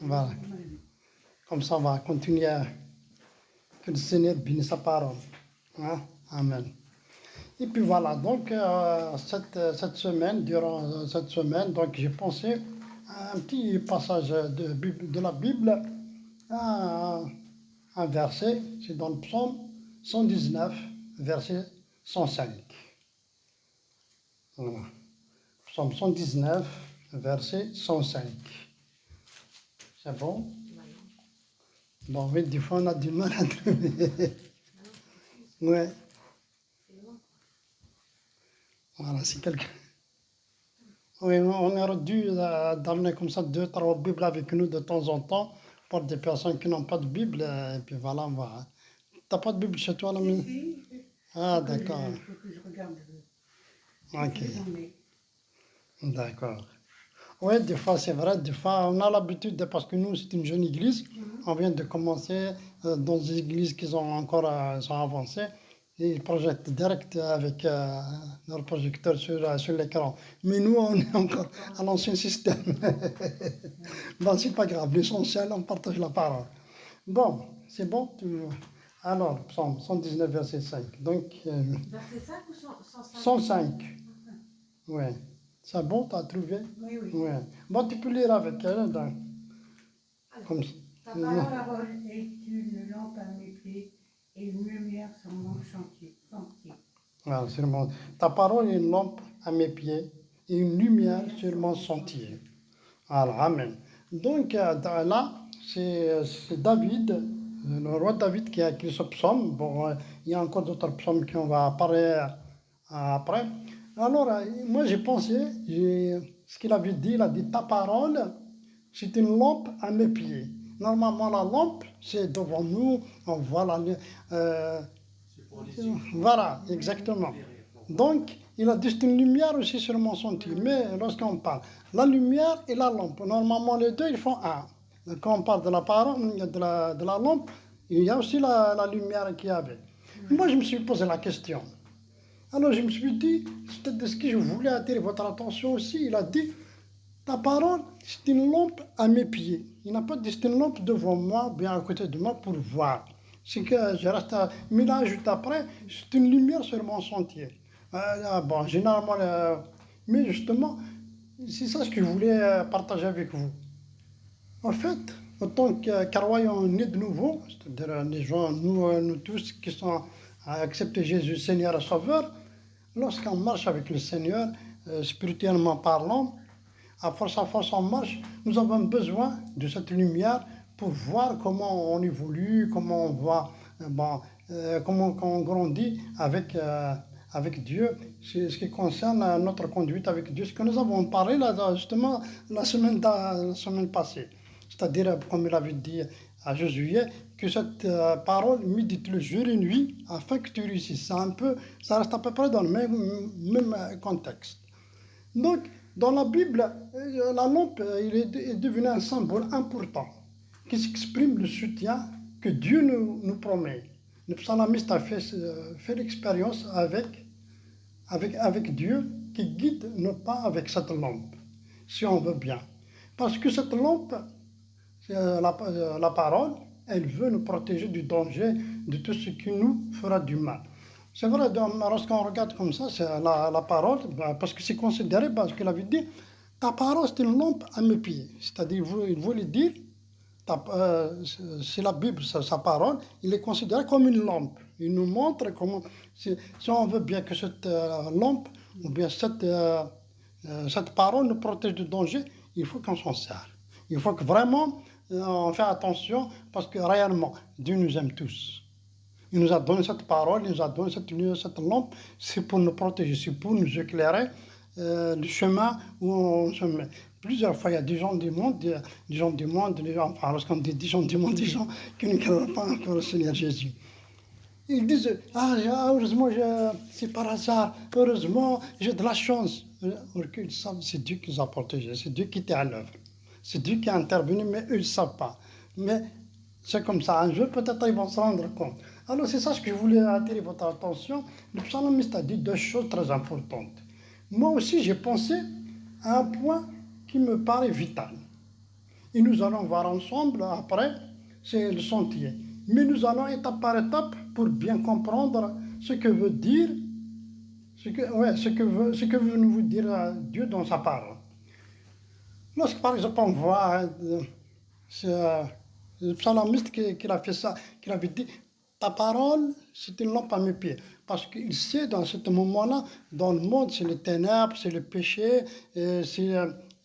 Voilà. Comme ça, on va continuer à que le Seigneur bénisse sa parole. Hein? Amen. Et puis voilà, donc cette semaine, durant cette semaine, donc j'ai pensé à un petit passage de la Bible, à un verset, c'est dans le psaume 119, verset 105. Voilà. Psaume 119, verset 105. C'est bon? Bon, oui, des fois on a du mal à trouver. Ouais. Voilà, c'est quelqu'un. Oui, on aurait dû d'amener comme ça 2, 3 Bibles avec nous de temps en temps pour des personnes qui n'ont pas de Bible. Et puis voilà, on va. T'as pas de Bible chez toi, là? Si. Ah, d'accord. Il faut que je regarde. Ok, J'en ai. d'accord. Oui, des fois, c'est vrai, des fois, on a l'habitude, parce que nous, c'est une jeune église. On vient de commencer dans des églises qui sont encore sont avancées. Et ils projettent direct avec leur projecteur sur l'écran. Mais nous, on est encore à l'ancien système. Bon, c'est pas grave, l'essentiel, on partage la parole. Bon, c'est bon Alors, psaume 119, verset 5. Donc, Verset 5 ou 105? 105. Ouais. C'est bon, t'as trouvé? Oui, oui. Ouais. Bon, tu peux lire avec elle. Comme ça. Ta parole est une lampe à mes pieds et une lumière sur mon sentier. Voilà, c'est le mot. Ta parole est une lampe à mes pieds et une lumière sur mon sentier. Alors, Amen. Donc, là, c'est David, le roi David qui a écrit ce psaume. Bon, il y a encore d'autres psaumes qui on va parler après. Alors, moi, j'ai pensé, ce qu'il avait dit, il a dit, ta parole, c'est une lampe à mes pieds. Normalement, la lampe, c'est devant nous, on voit euh, voilà, exactement. Donc, il a dit c'est une lumière aussi sur mon sentier. Mais lorsqu'on parle, la lumière et la lampe, normalement les deux, ils font un. Donc, quand on parle de la parole, de la lampe, il y a aussi la lumière qui est avec. Moi, je me suis posé la question. Alors, je me suis dit, c'était de ce que je voulais attirer votre attention aussi. Il a dit, ta parole, c'est une lampe à mes pieds. Il n'a pas dit c'est une lampe devant moi, bien à côté de moi pour voir. C'est que je reste à 1000 ans juste après, c'est une lumière sur mon sentier. Bon, généralement, mais justement, c'est ça ce que je voulais partager avec vous. En fait, en tant que croyants nés de nouveau, c'est-à-dire les gens, nous tous qui sont à accepter Jésus Seigneur et Sauveur, lorsqu'on marche avec le Seigneur, spirituellement parlant, à force on marche, nous avons besoin de cette lumière pour voir comment on évolue, comment on voit, comment on grandit avec Dieu, c'est ce qui concerne notre conduite avec Dieu, ce que nous avons parlé là, justement la semaine passée. C'est-à-dire, comme il avait dit à Josué, que cette parole médite le jour et nuit afin que tu réussisses. Ça reste à peu près dans le même contexte. Donc, dans la Bible, la lampe il est devenu un symbole important qui exprime le soutien que Dieu nous promet. Le psalmiste a fait l'expérience avec Dieu qui guide nos pas avec cette lampe, si on veut bien. Parce que cette lampe, la parole, elle veut nous protéger du danger, de tout ce qui nous fera du mal. C'est vrai, lorsqu'on regarde comme ça, c'est la parole, parce que c'est considéré, parce qu'il avait dit, ta parole c'est une lampe à mes pieds. C'est-à-dire, il voulait dire, c'est la Bible, sa parole, il est considéré comme une lampe. Il nous montre comment, si on veut bien que cette lampe, ou bien cette parole nous protège du danger, il faut qu'on s'en sert. Il faut que vraiment on fait attention, parce que réellement, Dieu nous aime tous. Il nous a donné cette parole, il nous a donné cette lampe, c'est pour nous protéger, c'est pour nous éclairer le chemin où on se met. Plusieurs fois, il y a des gens du monde, enfin, lorsqu'on dit des gens du monde, des gens qui ne croient pas encore au Seigneur Jésus. Ils disent, heureusement, c'est par hasard, heureusement, j'ai de la chance. Alors qu'ils savent, c'est Dieu qui nous a protégés, c'est Dieu qui était à l'œuvre. C'est Dieu qui est intervenu, mais eux ne savent pas. Mais c'est comme ça. Un jour, peut-être, ils vont se rendre compte. Alors, c'est ça ce que je voulais attirer votre attention. Le psalmiste a dit 2 choses très importantes. Moi aussi, j'ai pensé à un point qui me paraît vital. Et nous allons voir ensemble après, c'est le sentier. Mais nous allons étape par étape pour bien comprendre ce que veut dire, ce que veut nous dire Dieu dans sa parole. Lorsque par exemple on voit le psalmiste qui a fait ça, qui avait dit ta parole, c'est une lampe à mes pieds. Parce qu'il sait dans ce moment-là, dans le monde, c'est les ténèbres, c'est le péché, c'est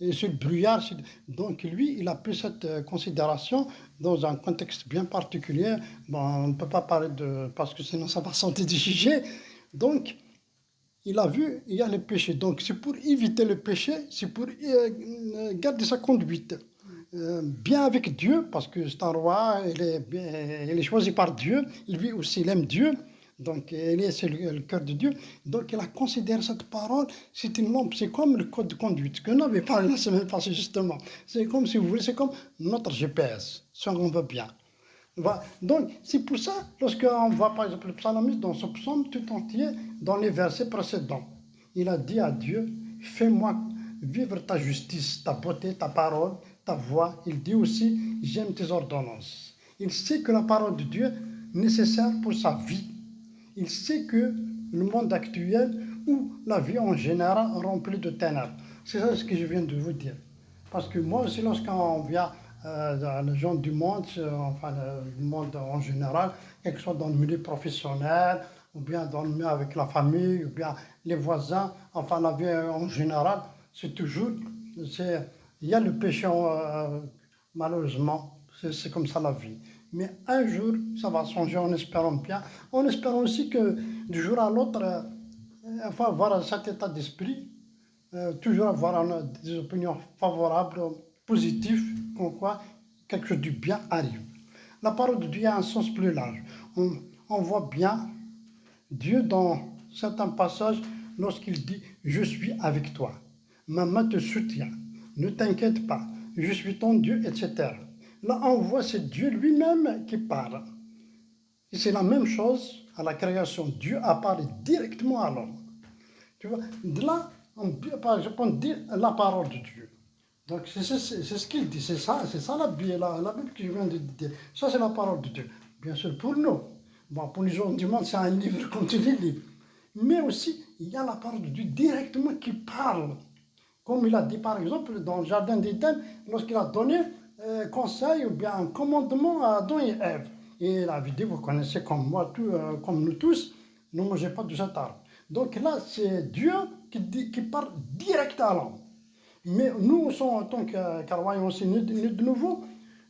le brouillard. Donc lui, il a pris cette considération dans un contexte bien particulier. Bon, on ne peut pas parler de... parce que sinon ça va sentir du sujet. Donc, il a vu, il y a le péché. Donc c'est pour éviter le péché, c'est pour garder sa conduite. Bien avec Dieu, parce que c'est un roi, il est choisi par Dieu, lui aussi il aime Dieu, donc c'est le cœur de Dieu. Donc il a considéré cette parole, c'est une lampe, c'est comme le code de conduite, que nous avions parlé la semaine passée justement. C'est comme, si vous voulez, c'est comme notre GPS, si on veut bien. Voilà. Donc, c'est pour ça, lorsqu'on voit par exemple le psalmiste dans ce psaume tout entier, dans les versets précédents, il a dit à Dieu, fais-moi vivre ta justice, ta beauté, ta parole, ta voix. Il dit aussi, j'aime tes ordonnances. Il sait que la parole de Dieu est nécessaire pour sa vie. Il sait que le monde actuel, ou la vie en général, est remplie de ténèbres. C'est ça ce que je viens de vous dire. Parce que moi aussi, lorsqu'on vient les gens du monde, enfin le monde en général, quelque soit dans le milieu professionnel, ou bien dans le milieu avec la famille, ou bien les voisins, enfin la vie en général, c'est toujours, il y a le péché malheureusement, c'est comme ça la vie. Mais un jour, ça va changer en espérant bien, en espérant aussi que du jour à l'autre, il faut avoir cet état d'esprit, toujours avoir des opinions favorables, positives, comme quoi quelque chose du bien arrive. La parole de Dieu a un sens plus large. On voit bien Dieu dans certains passages lorsqu'il dit « Je suis avec toi, ma main te soutient, ne t'inquiète pas, je suis ton Dieu, etc. » Là, on voit c'est Dieu lui-même qui parle. Et c'est la même chose à la création. Dieu a parlé directement à l'homme. Tu vois, de là, par exemple, on dit la parole de Dieu. Donc c'est ce qu'il dit, c'est ça la Bible que je viens de dire. Ça c'est la parole de Dieu. Bien sûr pour nous. Bon, pour les gens du monde, c'est un livre comme tous les livres. Mais aussi, il y a la parole de Dieu directement qui parle. Comme il a dit par exemple dans le jardin d'Éden, lorsqu'il a donné conseil ou bien un commandement à Adam et Ève. Et il avait dit, vous connaissez comme moi, comme nous tous, ne mangez pas de cet arbre. Donc là, c'est Dieu qui parle direct à l'homme. Mais nous, en tant qu'Arwaïens aussi nés de nouveau,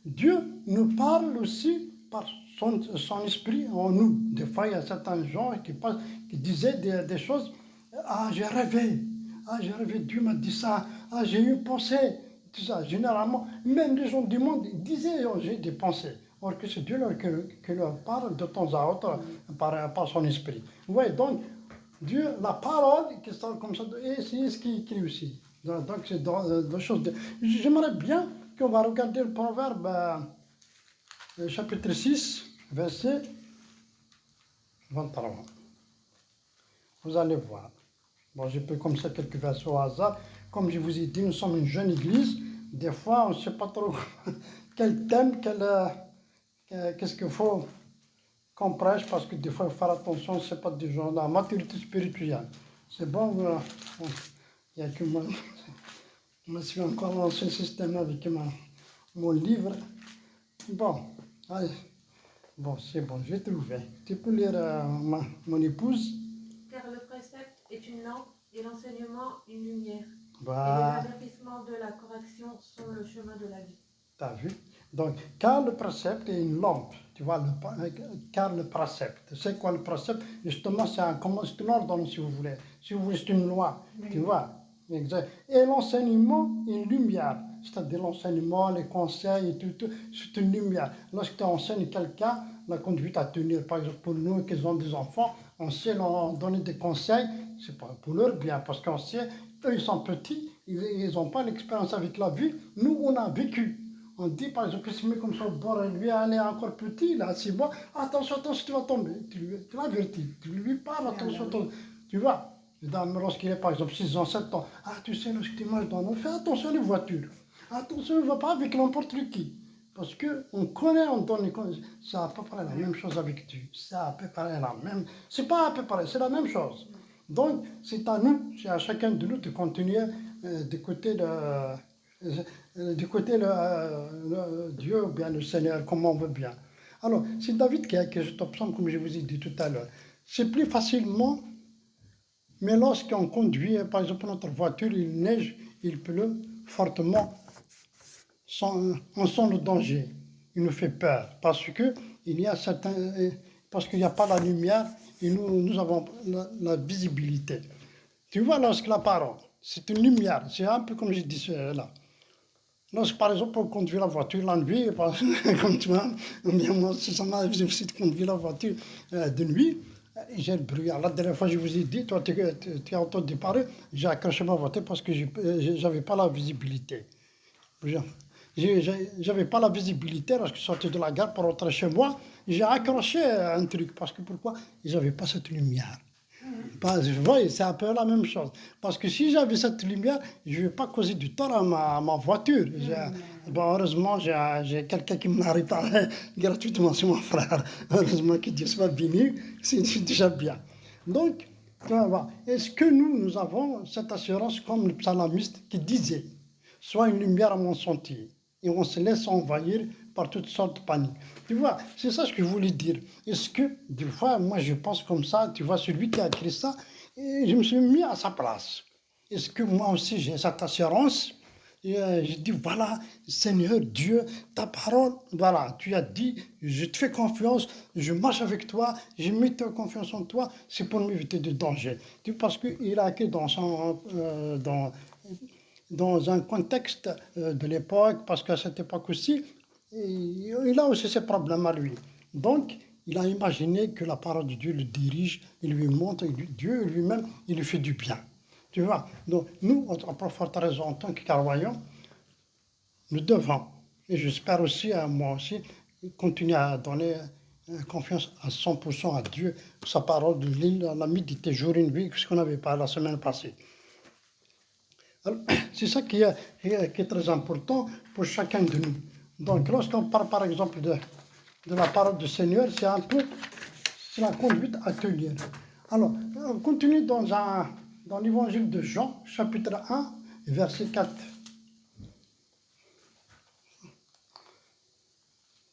Dieu nous parle aussi par son esprit en nous. Des fois, il y a certains gens qui disaient des choses. Ah, j'ai rêvé. Ah, j'ai rêvé, Dieu m'a dit ça. Ah, j'ai eu une pensée. Tout ça. Généralement, même les gens du monde disaient, oh, j'ai des pensées. Or que c'est Dieu qui leur parle de temps à autre par son esprit. Oui, donc, Dieu, la parole qui sort comme ça, et c'est ce qui écrit aussi. Donc c'est deux choses. J'aimerais bien qu'on va regarder le proverbe chapitre 6, verset 23. Vous allez voir. Bon, j'ai pris comme ça quelques versets au hasard. Comme je vous ai dit, nous sommes une jeune église. Des fois, on ne sait pas trop quel thème, qu'est-ce qu'il faut qu'on prêche, parce que des fois, il faut faire attention, ce n'est pas des gens, la maturité spirituelle. C'est bon, il n'y a que moi. Je me suis encore lancé ce système avec mon livre. Bon, allez. Bon, c'est bon, je vais trouver. Tu peux lire mon épouse. Car le précepte est une lampe et l'enseignement une lumière. Bah, Et l'avertissement de la correction sont le chemin de la vie. T'as vu? Donc, car le précepte est une lampe, tu vois, car le précepte. C'est quoi le précepte? Justement, c'est une ordonnance, si vous voulez. Si vous voulez, c'est une loi, oui. Tu vois. Exact. Et l'enseignement est une lumière. C'est-à-dire l'enseignement, les conseils et tout, c'est une lumière. Lorsque tu enseignes quelqu'un, la conduite à tenir, par exemple, pour nous qui avons des enfants, on sait leur donner des conseils, c'est pas pour leur bien, parce qu'on sait, eux, ils sont petits, ils n'ont pas l'expérience avec la vie. Nous, on a vécu. On dit, par exemple, il se met comme ça au bord, lui, elle est encore petit, là, 6 mois, attention, tu vas tomber. Tu l'avertis, tu lui parles, attention, tu vois. Lorsqu'il est, par exemple, 6 ans, 7 ans, ah, tu sais, lorsque tu manges dans l'eau, fais attention aux voitures. Attention, on ne va pas avec n'importe qui. Parce qu'on connaît, c'est à peu près la même chose avec Dieu. C'est à peu près la même. C'est pas à peu près, c'est la même chose. Donc, c'est à nous, c'est à chacun de nous de continuer d'écouter Dieu ou bien le Seigneur, comme on veut bien. Alors, c'est David qui a écrit ce psaume, comme je vous ai dit tout à l'heure. C'est plus facilement, mais lorsqu'on conduit, par exemple, notre voiture, il neige, il pleut fortement, on sent le danger. Il nous fait peur parce que parce qu'il n'y a pas la lumière et nous avons la visibilité. Tu vois, lorsque la parole, c'est une lumière, c'est un peu comme je dis là. Lorsque, par exemple, on conduit la voiture la nuit, comme tu vois, moi, si ça m'arrive aussi de conduire la voiture de nuit, j'ai le bruit. La dernière fois, je vous ai dit, toi, tu as entendu parler, j'ai accroché ma voiture parce que je n'avais pas la visibilité. J'avais pas la visibilité lorsque je sortais de la gare pour rentrer chez moi. J'ai accroché un truc parce que pourquoi? J'avais pas cette lumière. Je vois, c'est un peu la même chose. Parce que si j'avais cette lumière, je ne vais pas causer du tort à ma voiture. Heureusement, j'ai quelqu'un qui me l'a réparé gratuitement, c'est mon frère. Heureusement que Dieu soit béni, c'est déjà bien. Donc, tu vas voir, est-ce que nous avons cette assurance comme le psalamiste qui disait, sois une lumière à mon sentier, et on se laisse envahir par toutes sortes de paniques. Tu vois, c'est ça ce que je voulais dire. Est-ce que, des fois, moi je pense comme ça, tu vois, celui qui a écrit ça, et je me suis mis à sa place. Est-ce que moi aussi j'ai cette assurance? Et je dis, voilà, Seigneur Dieu, ta parole, voilà, tu as dit, je te fais confiance, je marche avec toi, je mets ta confiance en toi, c'est pour m'éviter de danger. Parce qu'il a écrit dans un contexte de l'époque, parce qu'à cette époque aussi, il a aussi ses problèmes à lui. Donc, il a imaginé que la parole de Dieu le dirige, il lui montre, et Dieu lui-même, il lui fait du bien. Tu vois, donc nous, à plus forte raison, en tant que croyants, nous devons, et j'espère aussi, moi aussi, continuer à donner confiance à 100% à Dieu, sa parole, de la méditer jour et nuit, ce qu'on n'avait pas la semaine passée. C'est ça qui est très important pour chacun de nous. Donc, lorsqu'on parle par exemple de la parole du Seigneur, c'est la conduite à tenir. Alors, on continue dans l'évangile de Jean, chapitre 1, verset 4.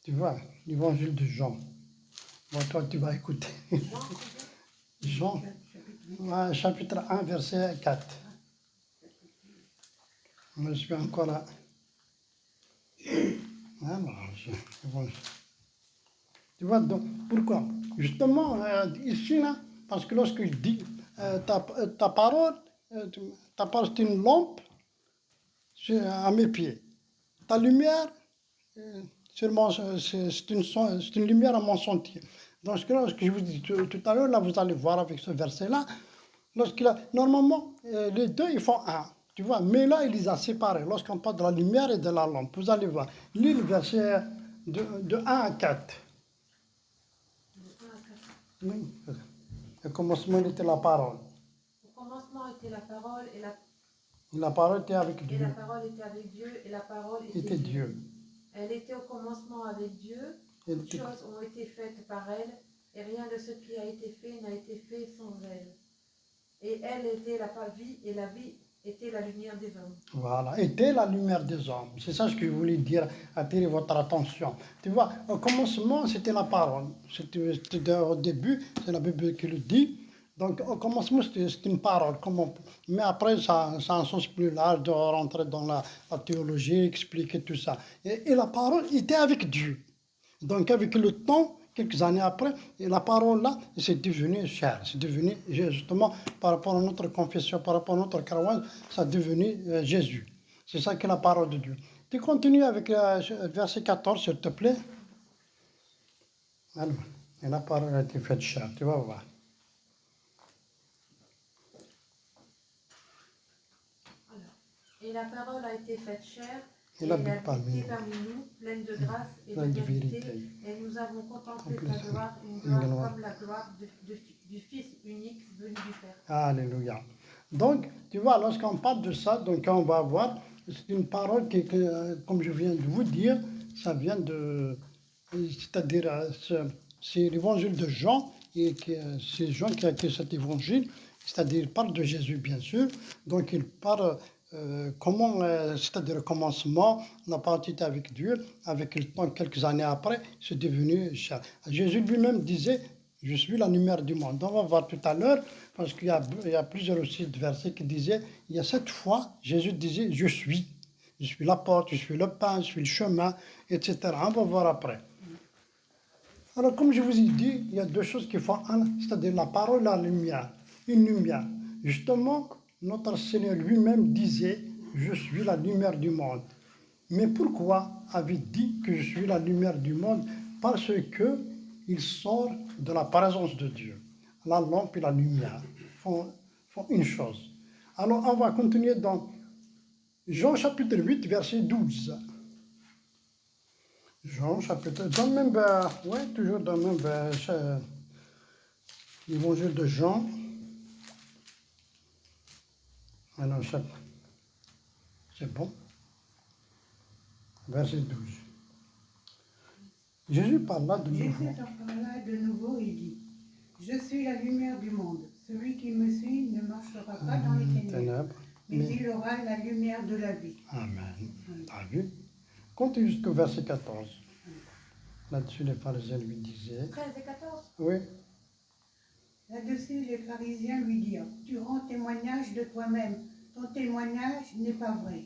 Tu vois, l'évangile de Jean. Bon, toi, tu vas écouter. Jean, chapitre 1, verset 4. Moi, je suis encore là. Alors, tu vois, donc, pourquoi? Justement, ici, là, parce que lorsqu'il dit ta parole, c'est une lampe à mes pieds. Ta lumière, c'est une lumière à mon sentier. Donc, ce que je vous dis tout à l'heure, là, vous allez voir avec ce verset-là, normalement, les deux, ils font un. Tu vois, mais là, il les a séparés. Lorsqu'on parle de la lumière et de la lampe, vous allez voir. Lis le verset de 1 à 4. Oui. Au commencement, il était la parole. Au commencement était la parole et la parole était avec Dieu. Et la parole était avec Dieu et la parole était Dieu. Elle était au commencement avec Dieu. Toutes choses ont été faites par elle et rien de ce qui a été fait n'a été fait sans elle. Et elle était la vie et la vie était la lumière des hommes. Voilà, était la lumière des hommes. C'est ça ce que je voulais dire, attirer votre attention. Tu vois, au commencement, c'était la parole. C'était au début, c'est la Bible qui le dit. Donc, au commencement, c'est une parole. Mais après, ça a un sens plus large de rentrer dans la théologie, expliquer tout ça. Et la parole était avec Dieu. Donc, avec le temps, quelques années après, et la parole là, c'est devenu chair. C'est devenu, justement, par rapport à notre confession, par rapport à notre croyance, ça est devenu Jésus. C'est ça que la parole de Dieu. Tu continues avec verset 14, s'il te plaît. Alors, et la parole a été faite chair, tu vas voir. Et la parole a été faite chair, et elle a habite parmi nous, pleine de grâce et de vérité, et nous avons contemplé sa gloire, une gloire comme la gloire du Fils unique venu du Père. Alléluia. Donc, tu vois, lorsqu'on parle de ça, donc on va voir c'est une parole comme je viens de vous dire, ça vient de... C'est-à-dire, c'est l'évangile de Jean, et c'est Jean qui a écrit cet évangile, c'est-à-dire il parle de Jésus, bien sûr, donc il parle comment, c'est-à-dire le commencement, la partie avec Dieu, avec le temps, quelques années après, c'est devenu cher. Jésus lui-même disait, je suis la lumière du monde. On va voir tout à l'heure, parce qu'il y a plusieurs aussi de versets qui disaient, il y a 7 fois, Jésus disait, je suis la porte, je suis le pain, je suis le chemin, etc. On va voir après. Alors, comme je vous ai dit, il y a 2 choses qui font un, c'est-à-dire la parole et la lumière. Une lumière. Justement, notre Seigneur lui-même disait, je suis la lumière du monde. Mais pourquoi avait-il dit que je suis la lumière du monde? Parce que il sort de la présence de Dieu. La lampe et la lumière font une chose. Alors, on va continuer dans Jean chapitre 8, verset 12. Jean chapitre... Dans le même toujours dans le même l'évangile de Jean. Alors, c'est bon. Verset 12. Jésus parla de nouveau. Jésus en parla de nouveau et dit, je suis la lumière du monde. Celui qui me suit ne marchera pas dans les ténèbres, mais il aura la lumière de la vie. Amen. T'as vu? Continue jusqu'au verset 14. Là-dessus, les pharisiens lui disaient... 13 et 14. Oui. Là-dessus, les pharisiens lui dirent, tu rends témoignage de toi-même, ton témoignage n'est pas vrai.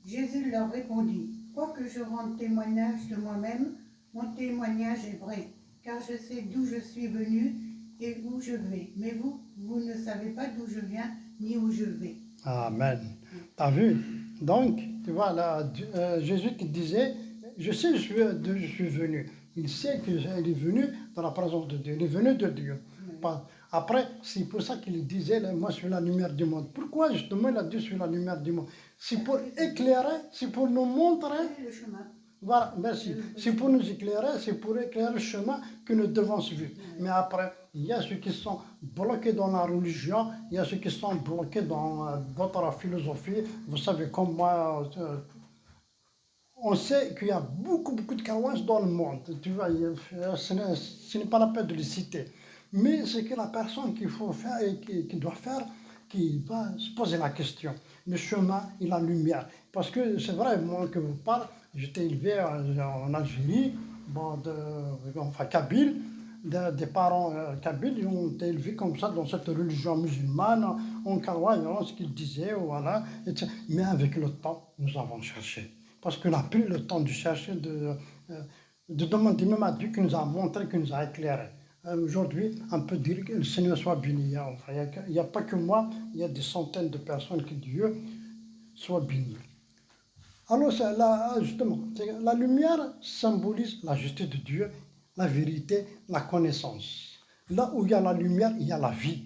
Jésus leur répondit, quoique je rende témoignage de moi-même, mon témoignage est vrai, car je sais d'où je suis venu et où je vais. Mais vous ne savez pas d'où je viens ni où je vais. Amen. T'as vu? Donc, tu vois, là, Jésus qui disait, je sais d'où je suis venu. Il sait qu'il est venu dans la présence de Dieu. Il est venu de Dieu. Après, c'est pour ça qu'il disait, moi je suis la lumière du monde. Pourquoi justement il a dit je suis la lumière du monde? C'est pour éclairer, c'est pour nous montrer. Le chemin. Voilà, merci. C'est pour nous éclairer, c'est pour éclairer le chemin que nous devons suivre. Mais après, il y a ceux qui sont bloqués dans la religion, il y a ceux qui sont bloqués dans votre philosophie. Vous savez, comme moi, on sait qu'il y a beaucoup de carouages dans le monde. Tu vois, ce n'est pas la peine de les citer. Mais c'est que la personne qu'il faut faire et qui doit faire, qui va se poser la question. Le chemin et la lumière. Parce que c'est vrai, moi que vous parle, j'étais élevé en Algérie, enfin kabyle, des parents kabyles, ils ont été élevés comme ça dans cette religion musulmane, en croyant ce qu'ils disaient, voilà. Mais avec le temps, nous avons cherché. Parce qu'on a pris le temps de chercher, de demander même à Dieu qui nous a montré, qui nous a éclairé. Aujourd'hui, on peut dire que le Seigneur soit béni. Enfin, il n'y a pas que moi, il y a des centaines de personnes que Dieu soit béni. Alors, justement, la lumière symbolise la justice de Dieu, la vérité, la connaissance. Là où il y a la lumière, il y a la vie.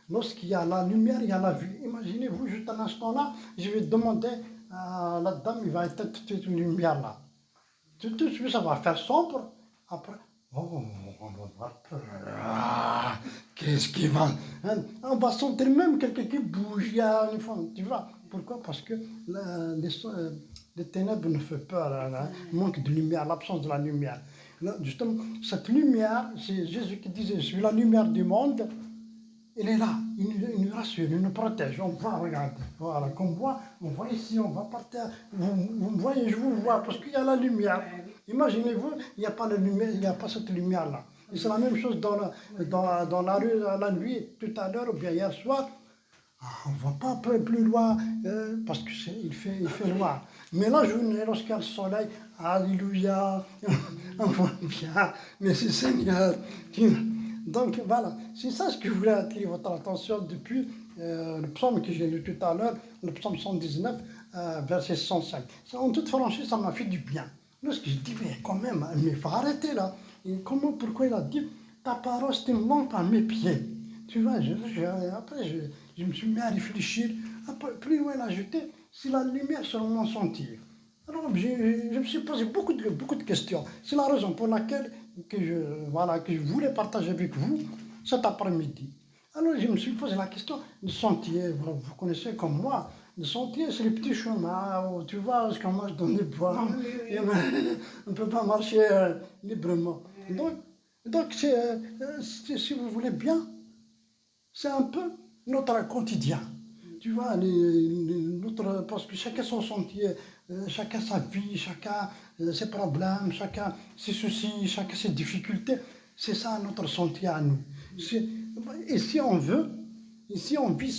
Lorsqu'il y a la lumière, il y a la vie. Imaginez-vous, juste à l'instant là, je vais demander à la dame, il va éteindre toute une lumière là. Tout de suite, ça va faire sombre. Après, on va voir. Qu'est-ce qui va... Hein? On va sentir même quelqu'un qui bouge. Il y a une femme, tu vois. Pourquoi? Parce que les ténèbres nous font peur. Hein? Manque de lumière, l'absence de la lumière. Là, justement, cette lumière, c'est Jésus qui disait, je suis la lumière du monde. Elle est là, il nous rassure, il nous protège. On voit, regarde, voilà, qu'on voit, on voit ici, on va par terre. Vous me voyez, je vous vois, parce qu'il y a la lumière. Imaginez-vous, il n'y a pas de lumière, il n'y a pas cette lumière-là. Et c'est la même chose dans la rue, la nuit, tout à l'heure, ou bien hier soir. On ne voit pas un peu plus loin, parce qu'il fait noir. Mais la journée, lorsqu'il y a le soleil, alléluia, on voit bien, merci Seigneur. Donc voilà, c'est ça ce que je voulais attirer votre attention depuis le psaume que j'ai lu tout à l'heure, le psaume 119, verset 105. En toute franchise, ça m'a fait du bien. Lorsque je dis, mais quand même, il faut arrêter là. Et pourquoi il a dit, ta parole c'est une lampe à mes pieds. Tu vois, après je me suis mis à réfléchir. Après, plus loin il a ajouté, c'est la lumière sur mon sentier. Alors je me suis posé beaucoup de questions. C'est la raison pour laquelle que je voulais partager avec vous cet après-midi. Alors je me suis posé la question du sentier. Vous connaissez comme moi, Le sentier, c'est les petits chemins où tu vois ce qu'on marche dans les bois. Oui, oui, Et oui. on ne peut pas marcher librement. Donc si vous voulez bien, c'est un peu notre quotidien. Tu vois, parce que chacun son sentier, chacun sa vie, chacun ses problèmes, chacun ses soucis, chacun ses difficultés. C'est ça notre sentier à nous. Et si on veut, ici on vit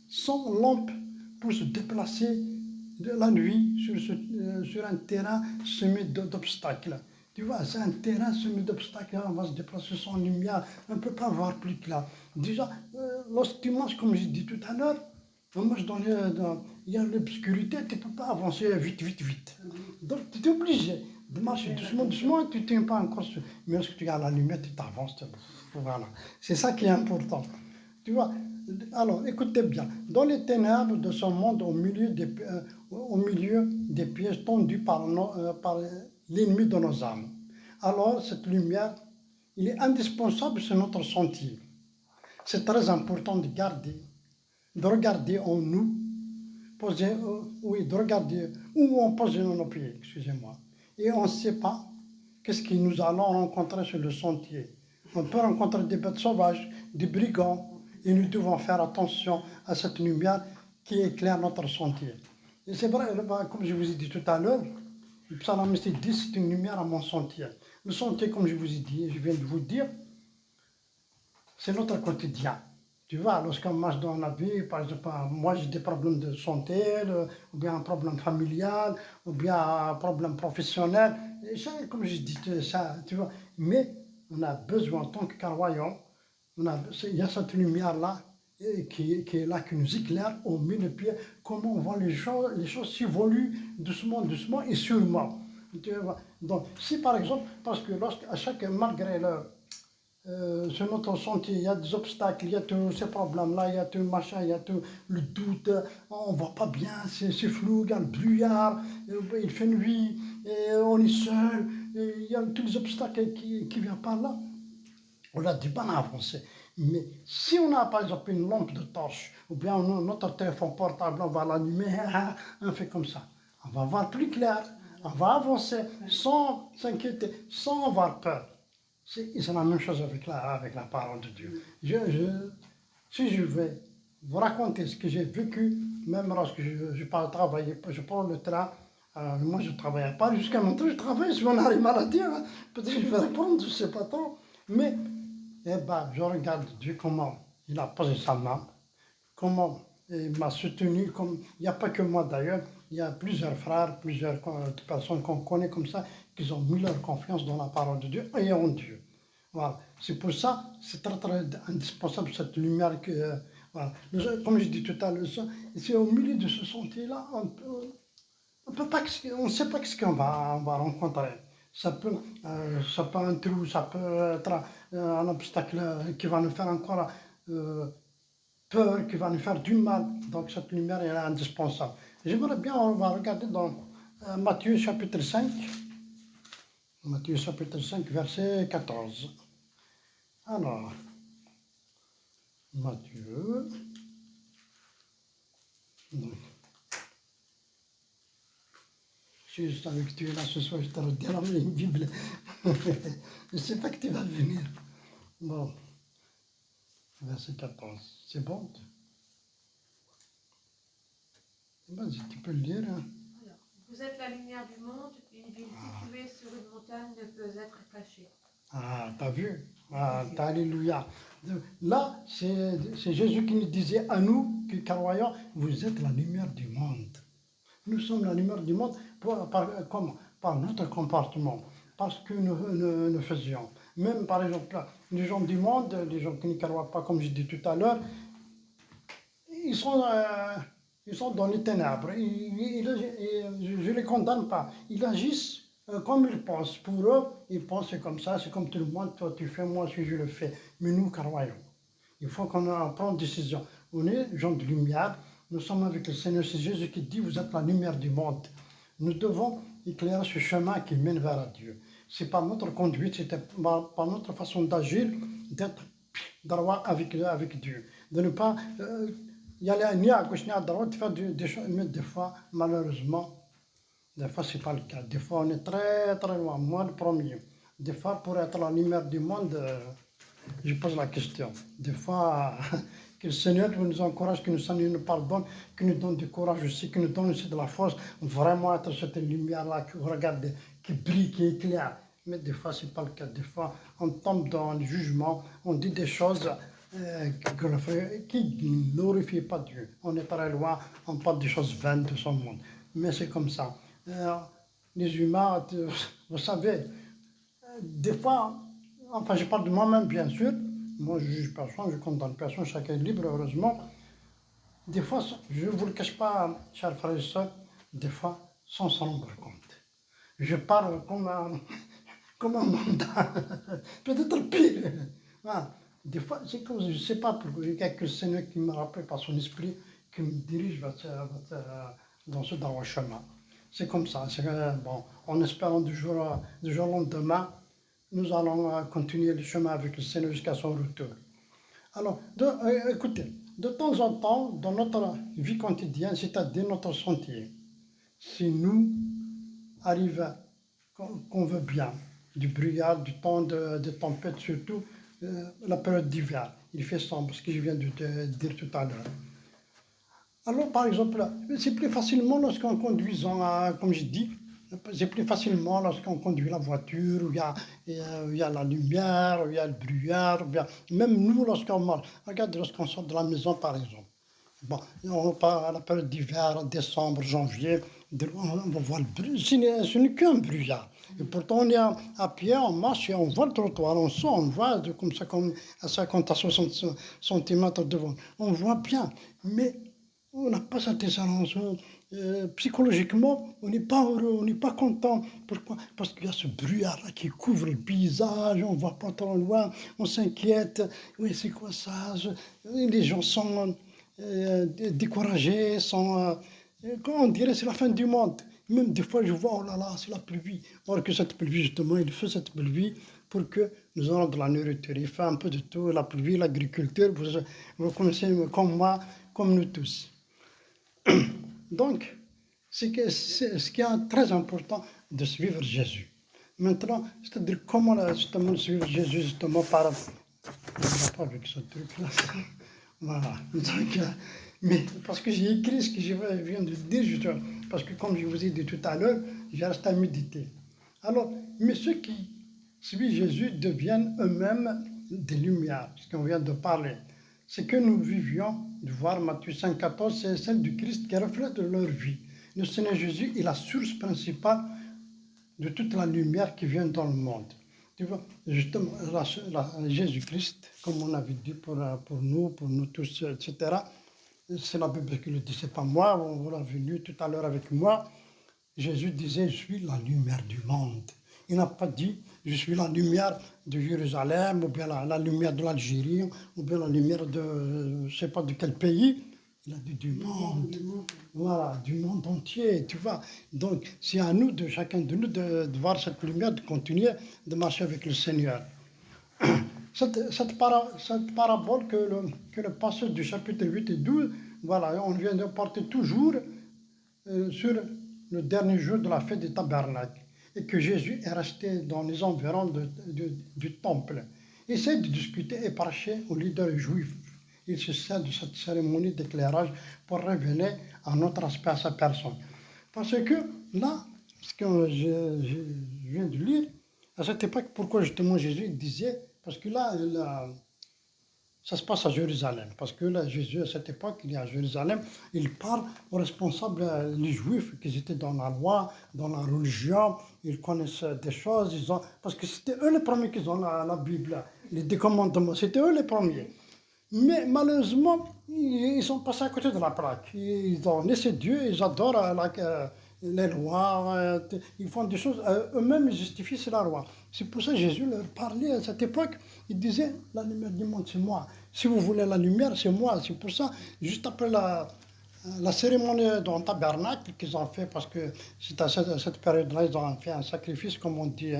sans lampe pour se déplacer de la nuit sur un terrain semé d'obstacles. Tu vois, c'est un terrain semé d'obstacles, on va se déplacer sans lumière, on ne peut pas voir plus clair. Déjà, lorsque tu marches, comme j'ai dit tout à l'heure, on marche il y a l'obscurité, tu ne peux pas avancer vite. Donc tu es obligé de marcher doucement, tu ne tiens pas encore sur. Mais lorsque tu regardes la lumière, tu t'avances. Voilà. C'est ça qui est important. Tu vois, alors écoutez bien, dans les ténèbres de ce monde, au milieu des pièges tendus par l'ennemi de nos âmes, alors cette lumière, il est indispensable sur notre sentier. C'est très important de regarder en nous, de regarder où on pose nos pieds, excusez-moi. Et on ne sait pas qu'est-ce que nous allons rencontrer sur le sentier. On peut rencontrer des bêtes sauvages, des brigands, et nous devons faire attention à cette lumière qui éclaire notre sentier. Et c'est vrai, comme je vous ai dit tout à l'heure, le psalmiste dit c'est une lumière à mon sentier. Le sentier, comme je vous ai dit, je viens de vous dire, c'est notre quotidien. Tu vois, lorsqu'on marche dans la vie, par exemple, moi j'ai des problèmes de santé, ou bien un problème familial, ou bien un problème professionnel. Et ça, comme je dis, ça, tu vois. Mais on a besoin, en tant que croyant, il y a cette lumière-là qui est là, qui nous éclaire au milieu des pieds, comment on voit les choses s'évoluent doucement et sûrement. Tu vois. Donc, si par exemple, parce que malgré sur notre sentier, il y a des obstacles, il y a tous ces problèmes-là, il y a tout le machin, il y a tout le doute, on ne voit pas bien, c'est flou, il y a le brouillard, il fait nuit, et on est seul, et il y a tous les obstacles qui viennent par là. On a du mal à avancer. Mais si on a par exemple une lampe de torche, ou bien notre téléphone portable, on va l'allumer, on fait comme ça. On va voir plus clair, on va avancer sans s'inquiéter, sans avoir peur. C'est la même chose avec la parole de Dieu. Si je vais vous raconter ce que j'ai vécu, même lorsque je pars travailler, je prends le train, moi je ne travaille pas jusqu'à maintenant, je travaille, si on a les maladies, hein, peut-être que je vais répondre, je ne sais pas trop. Mais je regarde Dieu comment il a posé sa main, comment il m'a soutenu, il n'y a pas que moi d'ailleurs, il y a plusieurs frères, plusieurs personnes qu'on connaît comme ça, qui ont mis leur confiance dans la parole de Dieu et en Dieu. Voilà. C'est pour ça, c'est très indispensable cette lumière voilà. Comme je dis tout à l'heure, c'est au milieu de ce sentier-là, on ne sait pas ce qu'on va rencontrer. Ça peut être un trou, ça peut être un obstacle qui va nous faire encore peur, qui va nous faire du mal. Donc cette lumière est indispensable. J'aimerais bien, on va regarder dans Matthieu chapitre 5. Matthieu chapitre 5, verset 14. Alors, Matthieu. Donc, je savais que tu es là ce soir, je t'aurais dérangé une Bible. Je ne sais pas que tu vas venir. Bon, verset 14. C'est bon? Vas-y, tu peux le lire. Hein. Alors, vous êtes la lumière du monde, une ville située sur une montagne ne peut être cachée. Ah, t'as vu? Ah, alléluia. Là, c'est Jésus qui nous disait à nous, qui croyons, vous êtes la lumière du monde. Nous sommes la lumière du monde par notre comportement, par ce que nous faisions. Même par exemple, les gens du monde, les gens qui ne croient pas, comme je dis tout à l'heure, ils sont dans les ténèbres. Je ne les condamne pas. Ils agissent comme ils pensent. Pour eux, ils pensent c'est comme ça, c'est comme tout le monde, toi tu fais, moi si je le fais. Mais nous, croyons. Il faut qu'on prenne une décision. On est gens de lumière. Nous sommes avec le Seigneur, c'est Jésus qui dit, vous êtes la lumière du monde. Nous devons éclairer ce chemin qui mène vers Dieu. C'est par notre conduite, c'est par notre façon d'agir, d'être droit avec Dieu. De ne pas y aller ni à gauche ni à droite, faire des choses, mais des fois, malheureusement, des fois, ce n'est pas le cas. Des fois, on est très très loin, moi le premier. Des fois, pour être la lumière du monde, je pose la question. Des fois, que le Seigneur nous encourage, que le Seigneur nous pardonne, que nous donne du courage aussi, que nous donne aussi de la force, vraiment être cette lumière-là, que vous regardez, qui brille, qui éclaire. Mais des fois, ce n'est pas le cas. Des fois, on tombe dans le jugement, on dit des choses qui ne glorifient pas Dieu. On est très loin, on parle des choses vaines de son monde. Mais c'est comme ça. Les humains, vous savez, des fois, enfin je parle de moi-même bien sûr, moi je juge personne, je condamne personne, chacun est libre heureusement. Des fois, je ne vous le cache pas, chers frères et sœurs, des fois, sans s'en rendre compte. Je parle comme un mandat, peut-être pire. Voilà. Des fois, c'est comme, je ne sais pas pourquoi, il y a que le Seigneur qui me rappelle par son esprit, qui me dirige dans ce droit chemin. C'est comme ça. Bon, en espérant du jour au lendemain, nous allons continuer le chemin avec le Seigneur jusqu'à son retour. Alors, écoutez, de temps en temps, dans notre vie quotidienne, c'est-à-dire notre sentier, si nous arrivons, qu'on veut bien, du brouillard, du temps de tempête, surtout la période d'hiver, il fait sombre, ce que je viens de te dire tout à l'heure. Alors, par exemple, c'est plus facilement lorsqu'on conduit, comme je dis, c'est plus facilement lorsqu'on conduit la voiture, où il y a la lumière, où il y a le brouillard, même nous lorsqu'on marche. Regarde, lorsqu'on sort de la maison, par exemple. Bon, on part à la période d'hiver, décembre, janvier, de loin, on va voir le brouillard, ce n'est qu'un brouillard. Et pourtant, on est à pied, on marche et on voit le trottoir, on sent, on voit comme ça, comme à 50 à 60 cm devant. On voit bien, mais on n'a pas cette excellence. Psychologiquement, on n'est pas heureux, on n'est pas content. Pourquoi? Parce qu'il y a ce brouillard-là qui couvre le paysage, on ne voit pas trop loin, on s'inquiète. Oui, c'est quoi ça? Les gens sont découragés, on dirait c'est la fin du monde. Même des fois, je vois, oh là là, c'est la pluie. Or que cette pluie, justement, il fait cette pluie pour que nous ayons de la nourriture. Il fait un peu de tout, la pluie, l'agriculture, vous connaissez comme moi, comme nous tous. Donc, c'est ce qui est très important de suivre Jésus. Maintenant, c'est-à-dire comment justement suivre Jésus, justement par... pas avec ce truc-là. Voilà. Donc, mais parce que j'ai écrit ce que je viens de dire, justement, parce que comme je vous ai dit tout à l'heure, j'ai resté à méditer. Alors, mais ceux qui suivent Jésus deviennent eux-mêmes des lumières, ce qu'on vient de parler. Ce que nous vivions de voir Matthieu 5,14, c'est celle du Christ qui reflète leur vie. Le Seigneur Jésus est la source principale de toute la lumière qui vient dans le monde. Tu vois, justement, Jésus-Christ, comme on avait dit pour nous tous, etc., c'est la Bible qui le dit, c'est pas moi, on l'a vu tout à l'heure avec moi. Jésus disait, je suis la lumière du monde. Il n'a pas dit, je suis la lumière de Jérusalem, ou bien la lumière de l'Algérie, ou bien la lumière de, je ne sais pas de quel pays. Il a dit du monde. Voilà, du monde entier, tu vois. Donc, c'est à nous, chacun de nous, de voir cette lumière, de continuer de marcher avec le Seigneur. Cette parabole que le passage du chapitre 8 et 12, voilà, on vient de porter toujours sur le dernier jour de la fête des tabernacles, et que Jésus est resté dans les environs du temple. Il essaie de discuter et prêcher aux leaders juifs. Il se sert de cette cérémonie d'éclairage pour révéler un autre aspect à sa personne. Parce que là, ce que je viens de lire, à cette époque, pourquoi justement Jésus disait, parce que là, ça se passe à Jérusalem, parce que là, Jésus, à cette époque, il est à Jérusalem, il parle aux responsables, les Juifs, qui étaient dans la loi, dans la religion, ils connaissent des choses, parce que c'était eux les premiers qui ont la Bible, les 10 commandements, c'était eux les premiers. Mais malheureusement, ils sont passés à côté de la plaque. Ils ont laissé Dieu, ils adorent les lois, ils font des choses, eux-mêmes ils justifient c'est la loi. C'est pour ça que Jésus leur parlait à cette époque, il disait, la lumière du monde c'est moi. Si vous voulez la lumière, c'est moi. C'est pour ça, juste après la cérémonie dans le tabernacle qu'ils ont fait, parce que c'est à cette période-là, ils ont fait un sacrifice, comme on dit,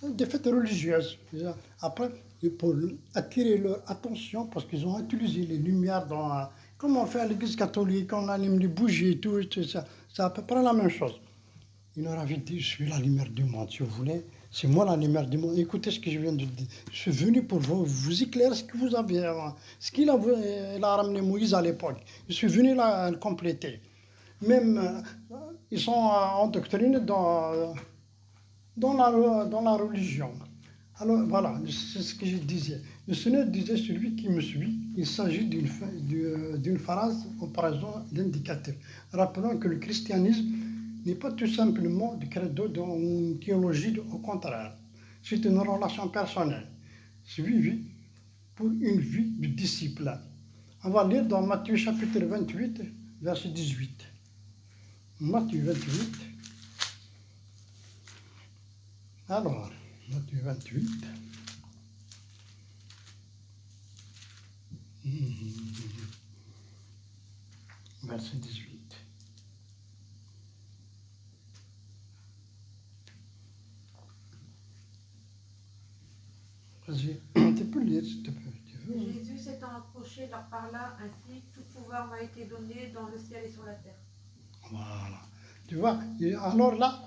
des fêtes religieuses. Après, et pour attirer leur attention, parce qu'ils ont utilisé les lumières dans... Comme on fait à l'église catholique, on allume les bougies et tout ça. C'est à peu près la même chose. Il leur avait dit, je suis la lumière du monde, si vous voulez. C'est moi la lumière du monde. Écoutez ce que je viens de dire. Je suis venu pour vous éclairer ce que vous avez, ce qu'il a ramené Moïse à l'époque. Je suis venu là le compléter. Même, ils sont endoctrinés dans la religion. Alors voilà, c'est ce que je disais. Le Seigneur disait, celui qui me suit, il s'agit d'une phrase au présent d'indicatif. Rappelons que le christianisme n'est pas tout simplement du credo d'une théologie, au contraire. C'est une relation personnelle, suivie pour une vie de disciple. On va lire dans Matthieu chapitre 28, verset 18. Matthieu 28. Alors, Matthieu 28. Verset 18. Vas-y, tu peux lire s'il te plaît. Tu veux? Jésus s'étant approché leur parla ainsi, tout pouvoir m'a été donné dans le ciel et sur la terre. Voilà. Tu vois, alors là,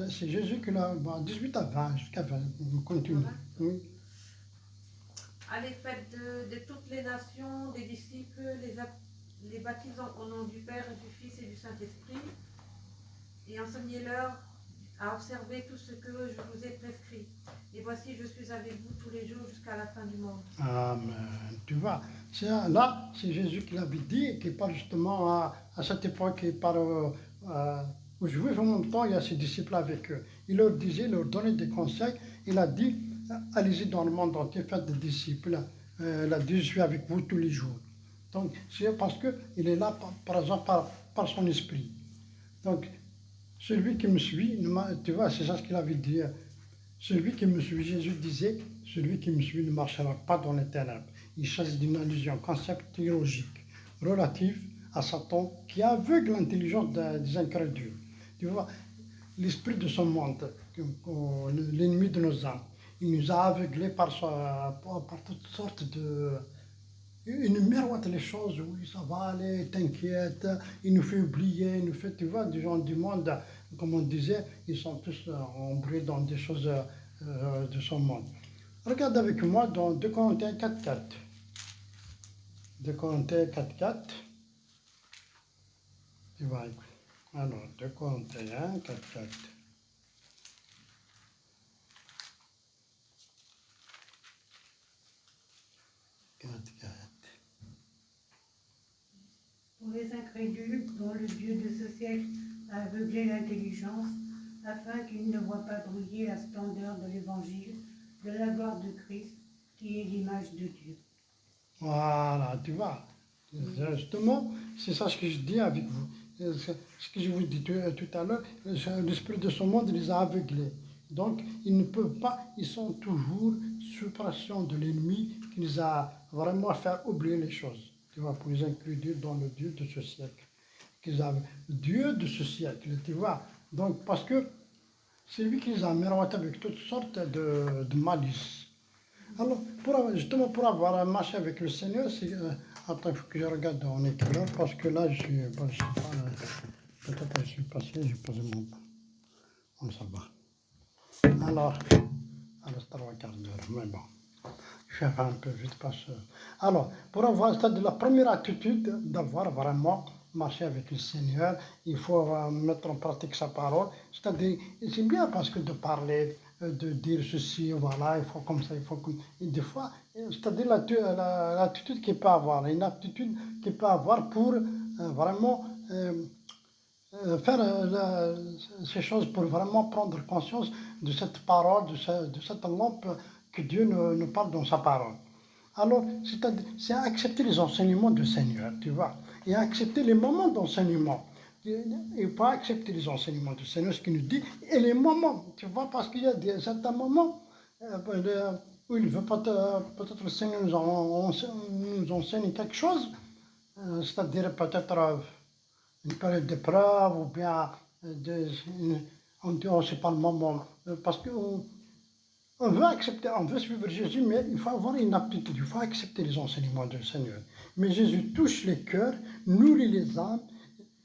c'est Jésus qui l'a, 18 à 20, jusqu'à 20, on continue. Oui. Allez, faites de toutes les nations des disciples, les baptisant au nom du Père, du Fils et du Saint-Esprit, et enseignez-leur à observer tout ce que je vous ai prescrit. Et voici, je suis avec vous tous les jours jusqu'à la fin du monde. Amen. Tu vois, là, c'est Jésus qui l'avait dit, qui parle justement à cette époque, il parle aux Juifs, en même temps, il y a ses disciples avec eux. Il leur disait, il leur donnait des conseils. Il a dit, allez-y dans le monde entier, faites des disciples. Il a dit, je suis avec vous tous les jours. Donc, c'est parce qu'il est là, par exemple, par son esprit. Donc, celui qui me suit, tu vois, c'est ça ce qu'il avait dit. Celui qui me suit, Jésus disait, celui qui me suit ne marchera pas dans les ténèbres. Il s'agit d'une allusion, concept théologique, relatif à Satan, qui aveugle l'intelligence des incrédules. Tu vois, l'esprit de ce monde, l'ennemi de nos âmes, il nous a aveuglés par toutes sortes de... Il nous miroite les choses, oui, ça va aller, t'inquiète, il nous fait oublier, il nous fait, tu vois, des gens du monde, comme on disait, ils sont tous embrouillés dans des choses de ce monde. Regarde avec moi dans 2 Corinthiens 4.4. 2 Corinthiens 4.4. Tu vois, alors 2 Corinthiens 4.4. Pour les incrédules, dont le Dieu de ce siècle a aveuglé l'intelligence, afin qu'ils ne voient pas briller la splendeur de l'Évangile, de la gloire de Christ, qui est l'image de Dieu. Voilà, tu vois. Justement, c'est ça ce que je dis avec vous. Ce que je vous dis tout à l'heure, l'esprit de ce monde les a aveuglés. Donc, ils ne peuvent pas, ils sont toujours sous pression de l'ennemi qui les a vraiment fait oublier les choses. Tu vois, pour les inclure dans le Dieu de ce siècle. Le Dieu de ce siècle, tu vois. Donc, parce que c'est lui qui les a miroités avec toutes sortes de malice. Alors, justement, pour avoir marché avec le Seigneur, c'est... attends, il faut que je regarde on est quelle heure, parce que là, je suis pas... peut-être que je suis passé, j'ai posé mon... On s'en va. Alors, à reste 3/4 d'heure, mais bon. Je vais faire un peu vite parce que... Alors, pour avoir, c'est-à-dire la première attitude d'avoir vraiment marché avec le Seigneur, il faut mettre en pratique sa parole. C'est-à-dire, c'est bien parce que de parler, de dire ceci, voilà, il faut comme ça, il faut comme... Et des fois, c'est-à-dire l'attitude qu'il peut avoir, une attitude qu'il peut avoir pour vraiment faire ces choses, pour vraiment prendre conscience de cette parole, de cette lampe que Dieu nous parle dans sa parole. Alors, c'est accepter les enseignements du Seigneur, tu vois, et accepter les moments d'enseignement. Et pas accepter les enseignements du Seigneur, ce qu'il nous dit, et les moments, tu vois, parce qu'il y a certains moments où il veut peut-être le Seigneur nous enseigne quelque chose, c'est-à-dire peut-être une période d'épreuve, ou bien on dit, oh, c'est pas le moment, parce que On veut accepter, on veut suivre Jésus, mais il faut avoir une aptitude, il faut accepter les enseignements du Seigneur. Mais Jésus touche les cœurs, nourrit les âmes,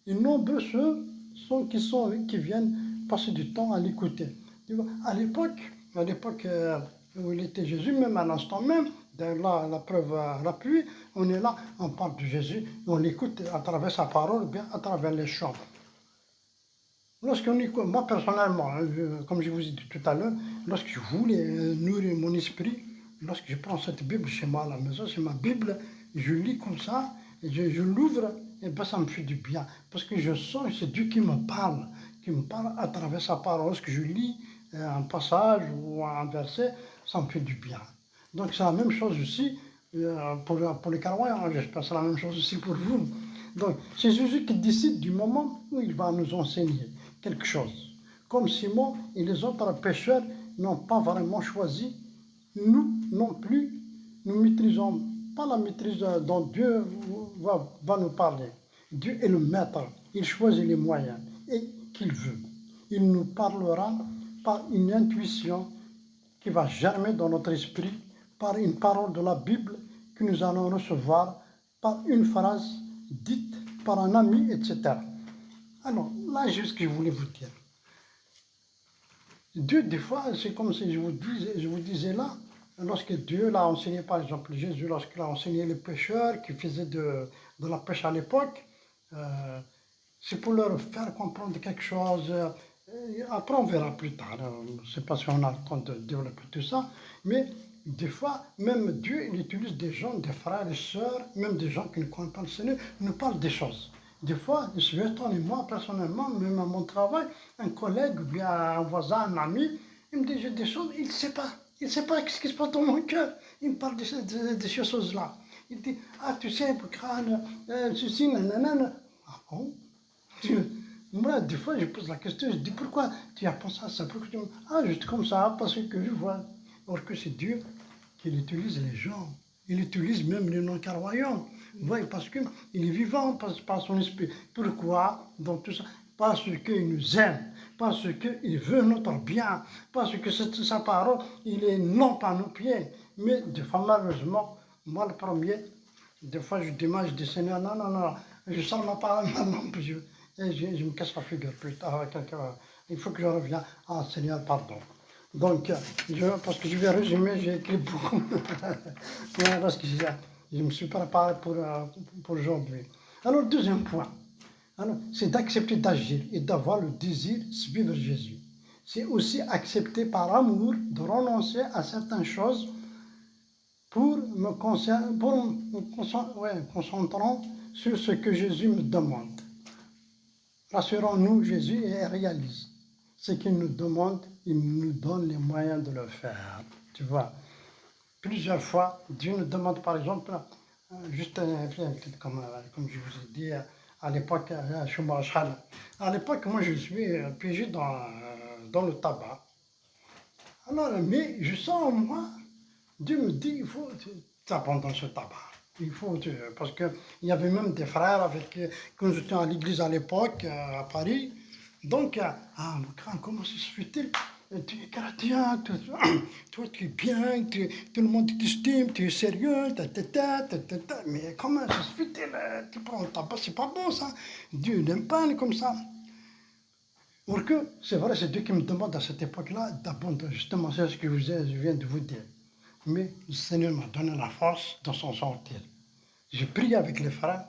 et nombreux ceux qui viennent passer du temps à l'écouter. À l'époque où il était Jésus, même à l'instant même, là, la preuve à l'appui, on est là, on parle de Jésus, on l'écoute à travers sa parole, bien à travers les chants. Lorsqu'on écoute, moi personnellement, comme je vous ai dit tout à l'heure, lorsque je voulais nourrir mon esprit, lorsque je prends cette Bible chez moi à la maison, c'est ma Bible, je lis comme ça, et je l'ouvre, et ben ça me fait du bien. Parce que je sens que c'est Dieu qui me parle à travers sa parole. Lorsque je lis un passage ou un verset, ça me fait du bien. Donc c'est la même chose aussi pour les croyants, j'espère que c'est la même chose aussi pour vous. Donc c'est Jésus qui décide du moment où il va nous enseigner quelque chose. Comme Simon et les autres pécheurs n'ont pas vraiment choisi, nous non plus, nous maîtrisons pas la maîtrise dont Dieu va nous parler. Dieu est le maître, il choisit les moyens et qu'il veut. Il nous parlera par une intuition qui va germer dans notre esprit, par une parole de la Bible que nous allons recevoir, par une phrase dite par un ami, etc. Alors, là, c'est ce que je voulais vous dire. Dieu, des fois, c'est comme si je vous disais là, lorsque Dieu l'a enseigné, par exemple, Jésus, lorsqu'il a enseigné les pêcheurs qui faisaient de la pêche à l'époque, c'est pour leur faire comprendre quelque chose. Après, on verra plus tard. Je ne sais pas si on a le temps de développer tout ça, mais des fois, même Dieu, il utilise des gens, des frères et sœurs, même des gens qui ne connaissent pas le Seigneur, nous parlent des choses. Des fois, je suis étonné, moi, personnellement, même à mon travail, un collègue, ou bien un voisin, un ami, il me dit j'ai des choses, il ne sait pas. Il ne sait pas ce qui se passe dans mon cœur. Il me parle de ces choses-là. Il dit, ah, tu sais, crâne, ceci, nanana. Ah bon? Moi, des fois, je pose la question, je dis, pourquoi tu as pensé à ça? Pourquoi tu me... Ah, juste comme ça, parce que je vois. Or que c'est Dieu qui utilise les gens. Il utilise même les non-croyants. Vous voyez, parce qu'il est vivant par son esprit. Pourquoi? Dans tout ça. Parce qu'il nous aime. Parce qu'il veut notre bien. Parce que sa parole, il est non pas nos pieds. Mais des fois, malheureusement, moi le premier, des fois je dis Seigneur, non, je sens ma parole maintenant, et je me casse la figure plus tard. Il faut que je revienne. Ah Seigneur, pardon. Donc, parce que je vais résumer, j'ai écrit beaucoup. Parce que je me suis préparé pour aujourd'hui. Alors, deuxième point, c'est d'accepter d'agir et d'avoir le désir de suivre Jésus. C'est aussi accepter par amour de renoncer à certaines choses pour me concentrant sur ce que Jésus me demande. Rassurons-nous, Jésus réalise ce qu'il nous demande, il nous donne les moyens de le faire. Tu vois, plusieurs fois, Dieu nous demande, par exemple, juste comme je vous ai dit, à l'époque, moi je suis piégé dans le tabac. Alors, mais je sens en moi, Dieu me dit, il faut t'abandonner ce tabac. Parce qu'il y avait même des frères quand j'étais à l'église à l'époque, à Paris. Donc, comment ça se fait-il? Tu es chrétien, toi tu es bien, tout le monde t'estime, tu es sérieux, mais comment ça se fait-il? Tu prends le tabac, c'est pas bon ça. Dieu n'aime pas comme ça. Or que, c'est vrai, c'est Dieu qui me demande à cette époque-là d'abandonner. Justement, c'est ce que je viens de vous dire. Mais le Seigneur m'a donné la force de s'en sortir. J'ai prié avec les frères.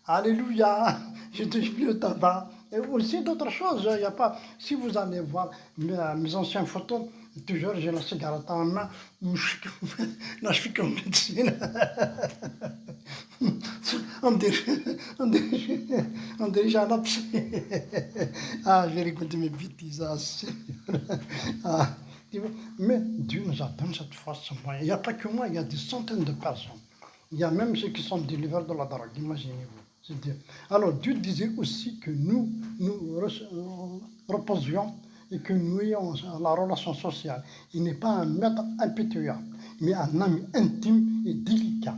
Alléluia, je touche plus au tabac. Et aussi d'autres choses. Il y a pas, si vous allez voir mes anciennes photos, toujours j'ai la cigarette en main. Là, je suis comme médecine. On dirait j'ai un abcès. Ah, je vais récolter mes bêtises. Mais Dieu nous a donné cette force. Il n'y a pas que moi, il y a des centaines de personnes. Il y a même ceux qui sont délivrés de la drogue, imaginez-vous. C'est Dieu. Alors Dieu disait aussi que nous reposions et que nous ayons la relation sociale. Il n'est pas un maître impétueux, mais un ami intime et délicat.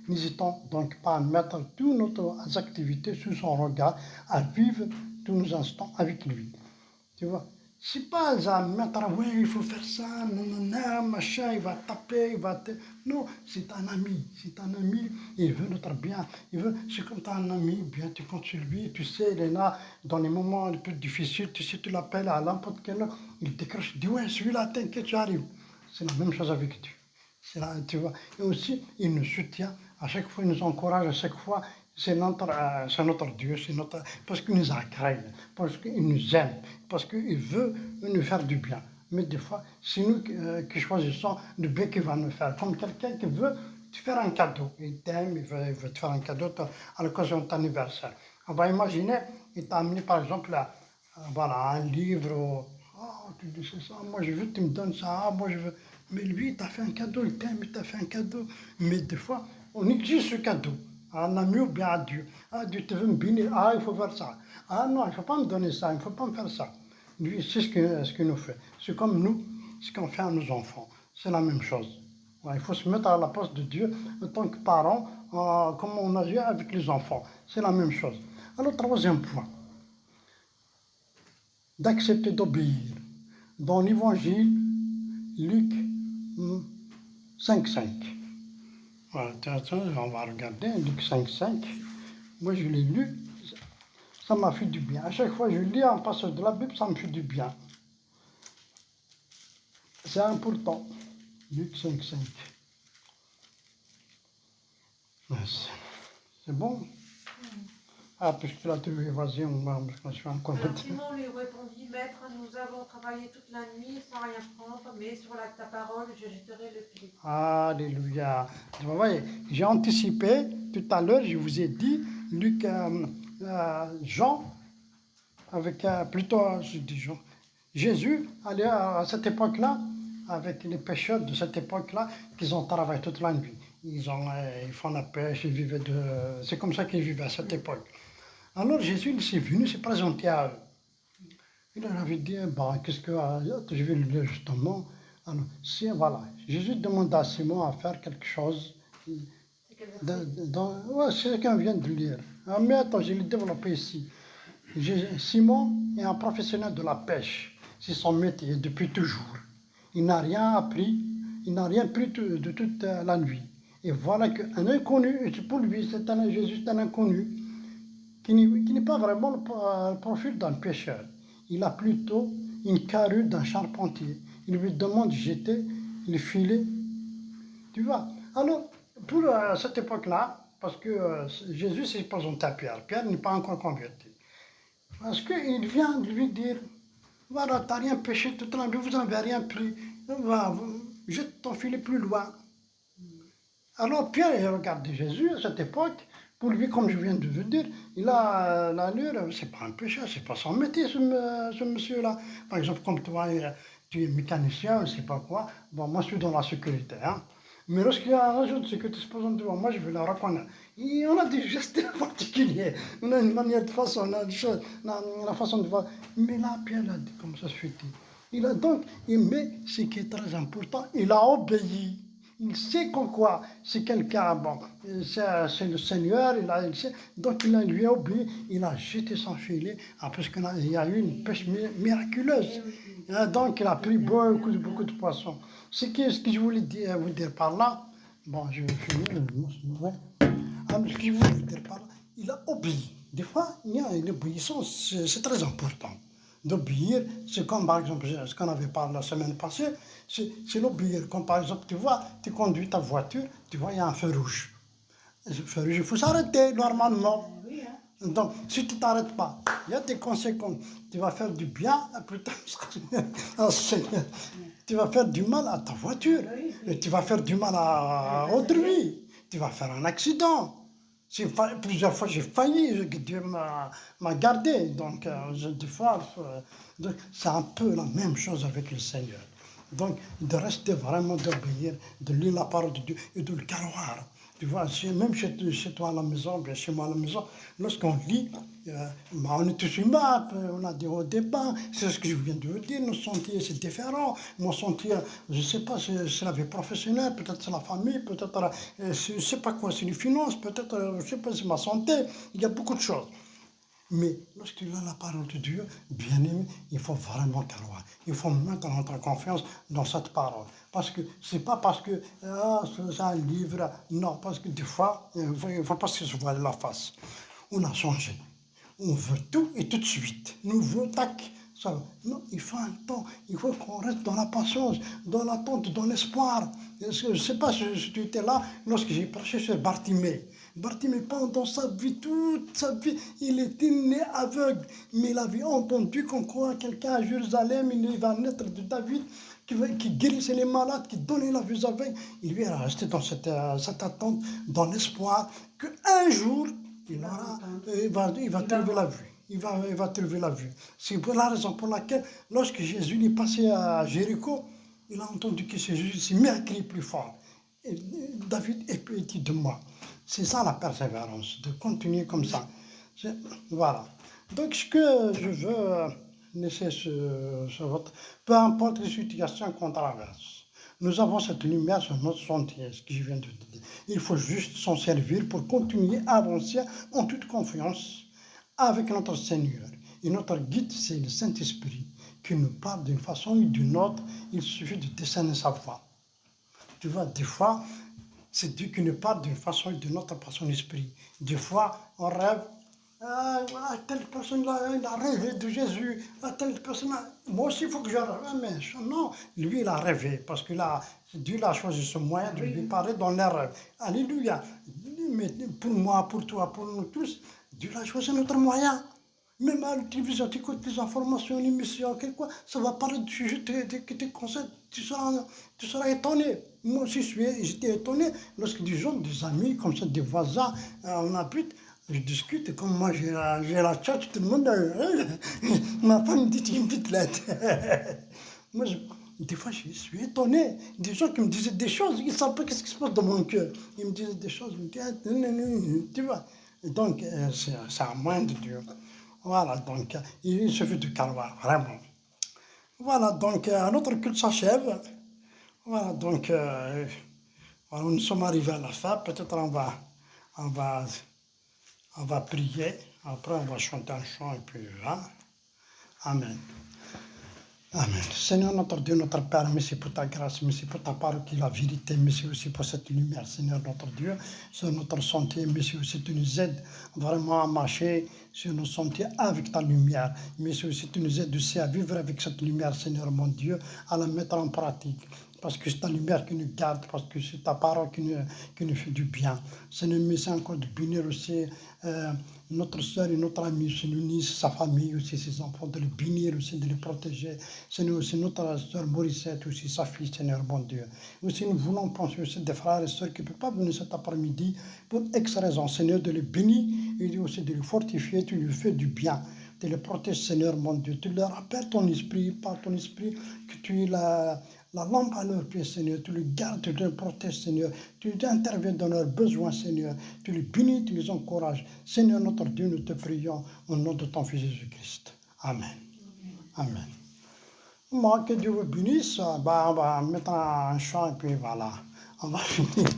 N'hésitons donc pas à mettre toutes nos activités sous son regard, à vivre tous nos instants avec lui. Tu vois, C'est pas à mettre, ouais, il faut faire ça, nanana, machin, il va taper, il va te... Non, c'est un ami, il veut notre bien, c'est comme tu as un ami, bien, tu comptes sur lui, tu sais, il est là, dans les moments les plus difficiles, tu sais, tu l'appelles à n'importe quelle heure, il décroche, il dit, ouais, celui-là, t'inquiète, tu arrives. C'est la même chose avec Dieu. C'est là, tu vois. Et aussi, il nous soutient, à chaque fois, il nous encourage, à chaque fois, c'est notre Dieu, parce qu'il nous a créés, parce qu'il nous aime, parce qu'il veut nous faire du bien. Mais des fois, c'est nous qui choisissons le bien qu'il va nous faire. Comme quelqu'un qui veut te faire un cadeau. Il t'aime, il veut te faire un cadeau à l'occasion de ton anniversaire. On va imaginer, il t'a amené par exemple voilà, un livre. Oh, tu dis c'est ça, moi je veux, tu me donnes ça, moi je veux. Mais lui, il t'a fait un cadeau, il t'aime, il t'a fait un cadeau. Mais des fois, on exige ce cadeau. À un ami ou bien à Dieu. Ah, Dieu te veut me bénir. Ah, il faut faire ça. Ah non, il ne faut pas me donner ça, il ne faut pas me faire ça. Lui, c'est ce qu'il nous fait. C'est comme nous, ce qu'on fait à nos enfants. C'est la même chose. Ouais, il faut se mettre à la place de Dieu en tant que parent, comme on agit avec les enfants. C'est la même chose. Alors, troisième point, d'accepter d'obéir. Dans l'évangile, Luc 5,5. Voilà, on va regarder Luc 5,5. Moi, je l'ai lu, ça m'a fait du bien. À chaque fois que je lis un passage de la Bible, ça me fait du bien. C'est important. Luc 5,5. C'est bon? Ah, puisque tu l'as trouvé, vas-y, je suis encore. Alors Simon lui répondit, Maître, nous avons travaillé toute la nuit sans rien prendre, mais sur ta parole, je jetterai le filet. Alléluia. Vous voyez, j'ai anticipé tout à l'heure, je vous ai dit, Luc, Jean, avec plutôt, je dis Jean, Jésus allait à cette époque-là, avec les pêcheurs de cette époque-là, qu'ils ont travaillé toute la nuit. Ils font la pêche, ils vivaient c'est comme ça qu'ils vivaient à cette époque. Alors Jésus, il s'est venu, s'est présenté à eux. Il leur avait dit, bah, qu'est-ce que je vais le lire justement. Alors, voilà, Jésus demande à Simon à faire quelque chose. Ouais, c'est ce qu'on vient de lire. Ah, mais attends, je l'ai développé ici. Simon est un professionnel de la pêche. C'est son métier depuis toujours. Il n'a rien appris, il n'a rien pris de toute la nuit. Et voilà qu'un inconnu, pour lui, Jésus c'est un inconnu, qui n'est pas vraiment le profil d'un pêcheur. Il a plutôt une carrure d'un charpentier. Il lui demande de jeter le filet. Tu vois. Alors, pour cette époque-là, parce que Jésus s'est présenté à Pierre. Pierre n'est pas encore converti. Parce qu'il vient de lui dire, voilà, tu n'as rien pêché toute la nuit, vous n'avez rien pris. Va, jette ton filet plus loin. Alors Pierre, il regarde Jésus à cette époque. Pour lui, comme je viens de vous dire, il a l'allure, c'est pas un pécheur, c'est pas son métier, ce monsieur-là. Par exemple, comme toi, tu es mécanicien, je sais pas quoi, bon, moi je suis dans la sécurité, hein. Mais lorsqu'il y a un agent de sécurité se présente devant moi, je vais le reconnaître. Et on a des gestes particuliers, on a une manière de façon, on a des choses, la façon de voir. Mais là, Pierre a dit, comme ça se fait-il. Il a donc aimé ce qui est très important, il a obéi. Il sait qu'en quoi c'est quelqu'un, bon, c'est le Seigneur, il sait, donc il a lui obéi, il a jeté son filet, parce qu'il y a eu une pêche miraculeuse. Donc il a pris beaucoup de poissons. Ce que je voulais vous dire par là, bon, je vais finir, ce que je voulais vous dire par là, il a obéi. Des fois, il y a une obéissance, c'est très important. D'obéir, c'est comme par exemple ce qu'on avait parlé la semaine passée, c'est l'obéir. Comme par exemple, tu vois, tu conduis ta voiture, tu vois, il y a un feu rouge. Le feu rouge, il faut s'arrêter normalement. Donc, si tu ne t'arrêtes pas, il y a des conséquences. Tu vas faire du bien, putain, tu vas faire du mal à ta voiture, et tu vas faire du mal à autrui, tu vas faire un accident. Plusieurs fois j'ai failli, Dieu m'a gardé, donc des fois, c'est un peu la même chose avec le Seigneur. Donc de rester vraiment d'obéir, de lire la parole de Dieu et de le croire. Tu vois, même chez toi à la maison, bien chez moi à la maison, lorsqu'on lit, on est tous humains, on a des hauts débats, c'est ce que je viens de vous dire, nos sentiers c'est différent, mon sentier, je ne sais pas, c'est la vie professionnelle, peut-être c'est la famille, peut-être, je ne sais pas quoi, c'est les finances, peut-être, je ne sais pas, c'est ma santé, il y a beaucoup de choses. Mais lorsque tu as la parole de Dieu, bien aimé, il faut vraiment croire. Il faut mettre notre confiance dans cette parole. Parce que c'est pas parce que c'est un livre, non, parce que des fois, il ne faut pas se voiler la face. On a changé. On veut tout et tout de suite. Nous voulons tac. Ça, non, il faut un temps. Il faut qu'on reste dans la patience, dans l'attente, dans l'espoir. Je ne sais pas si tu étais là lorsque j'ai prêché sur Bartimée. Bartimée, pendant sa vie, toute sa vie, il était né aveugle. Mais il avait entendu qu'on croit quelqu'un à Jérusalem, il va naître de David, qui guérissait les malades, qui donnait la vue aveugle. Il lui est resté dans cette attente, dans l'espoir qu'un jour, il va trouver la vue. Il va trouver la vue. C'est pour la raison pour laquelle, lorsque Jésus est passé à Jéricho, il a entendu que Jésus s'est mis à crier plus fort. Et David est petit de moi. C'est ça la persévérance, de continuer comme ça. Voilà. Donc, ce que je veux laisser sur votre... Peu importe les situations qu'on traverse, nous avons cette lumière sur notre sentier, ce que je viens de dire. Il faut juste s'en servir pour continuer à avancer en toute confiance avec notre Seigneur. Et notre guide, c'est le Saint-Esprit qui nous parle d'une façon ou d'une autre. Il suffit de discerner sa voix. Tu vois, des fois, c'est Dieu qui nous parle d'une façon ou d'une autre par son esprit. Des fois, on rêve. Telle personne-là, il a rêvé de Jésus. Telle personne-là, moi aussi, il faut que je rêve. Mais non, lui, il a rêvé. Parce que là, Dieu a choisi ce moyen de lui parler dans les rêves. Alléluia. Mais pour moi, pour toi, pour nous tous, Dieu a choisi notre moyen. Même à la télévision, tu écoutes les informations, l'émission, quoi, ça va parler de sujets qui te concernent, tu seras étonné. Moi aussi, j'étais étonné lorsque des gens, des amis, comme ça, des voisins, on habite, je discute, et comme moi j'ai la tchatche, tout le monde, ma femme me dit, tu es une petite lettre. Moi, des fois, je suis étonné. Des gens qui me disaient des choses, ils ne savent pas ce qui se passe dans mon cœur. Ils me disaient des choses, ils me disent, tu vois. Et donc, c'est un moyen de Dieu. Voilà, donc, il suffit de croire, vraiment. Voilà, donc, notre culte s'achève. Voilà, donc, voilà, nous sommes arrivés à la fin. Peut-être on va prier. Après, on va chanter un chant et puis, hein. Amen. Amen. Seigneur notre Dieu, notre Père, merci pour ta grâce, merci pour ta parole qui est la vérité, merci aussi pour cette lumière, Seigneur notre Dieu, sur notre sentier, merci aussi tu nous aides vraiment à marcher sur nos sentiers avec ta lumière, merci aussi tu nous aides aussi à vivre avec cette lumière, Seigneur mon Dieu, à la mettre en pratique. Parce que c'est ta lumière qui nous garde, parce que c'est ta parole qui nous fait du bien. Seigneur, merci encore de bénir aussi notre soeur et notre ami, Seigneur, sa famille aussi, ses enfants, de les bénir aussi, de les protéger. Seigneur, aussi notre soeur Morissette, aussi sa fille, Seigneur, bon Dieu. Aussi, nous voulons penser aussi des frères et sœurs qui ne peuvent pas venir cet après-midi pour X raison, Seigneur, de les bénir et aussi de les fortifier, tu lui fais du bien. Tu les protèges, Seigneur, mon Dieu. Tu leur rappelles ton esprit, par ton esprit, que tu es la lampe à leurs pieds, Seigneur. Tu les gardes, tu les protèges, Seigneur. Tu interviens dans leurs besoins, Seigneur. Tu les bénis, tu les encourages. Seigneur, notre Dieu, nous te prions au nom de ton Fils Jésus-Christ. Amen. Amen. Moi, que Dieu vous bénisse. On va mettre un chant et puis voilà. On va finir.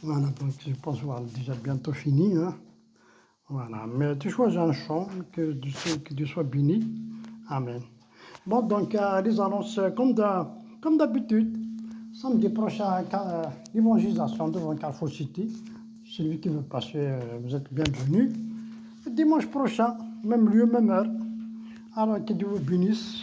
Voilà, donc je pense qu'on va déjà bientôt fini. Hein. Voilà, mais tu choisis un chant, que Dieu soit béni. Amen. Bon, donc, les annonces, comme d'habitude, samedi prochain, l'évangélisation devant Carrefour City. Celui qui veut passer, vous êtes bienvenu. Dimanche prochain, même lieu, même heure. Alors, que Dieu vous bénisse.